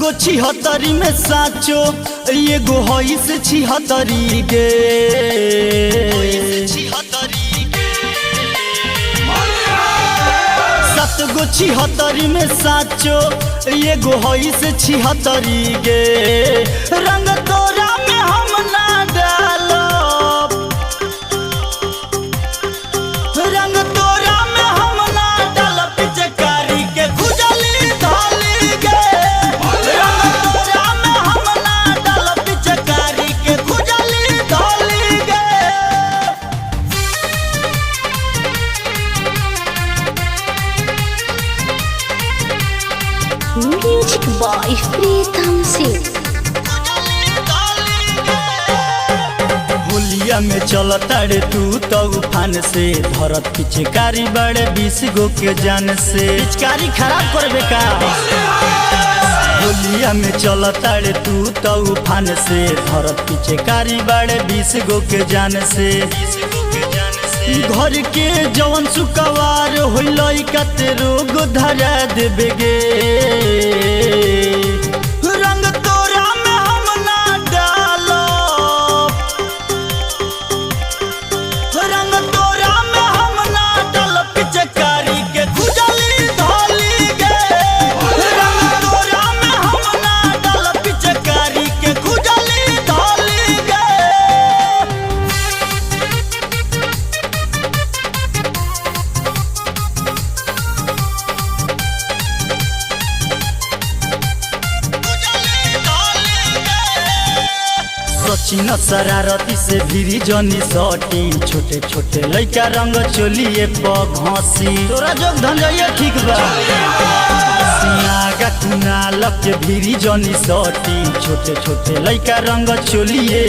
गो 76 में साचो एगो हई से 76 गे 7 गो 76 में साचो एगो हई से 76 गे रंग तोरा में हम ना डालो रंग तोरा में हम ना डालो पिचकारी के खुजली धाली गे रंग तोरा में हम ना डालो पिचकारी के खुजली धाली गे। Music boy Pritam Singh. होलिया में चलता रे तू तो उफान से धरत पिचकारी बड़े 20 गो के जान से पिचकारी खराब करबे का। होलिया में चलता रे तू तो उफान से धरत पिचकारी बड़े 20 गो के जान से घर के जवन सुकवार होइलई कते रोग धरा देबे गे रंग तोरा में हम ना डालो रंग तोरा में हम ना डालो पिचकारी के खुजली धाली गे रंग तोरा में हम ना डालो पिचकारी के खुजली धाली गे। सचिन शरारती से भिरी जनी सटी छोटे छोटे लइका रंग चोलिए प घसी तोरा जोग धंजइए ठीक बा सियागा कुनाल के भिरी जनी सटी छोटे छोटे लइका रंग चोलिए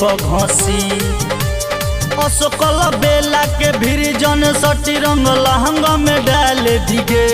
प घसी अशोकल बेला के भिरी जन सटी रंग लहंगा में डाल दिगे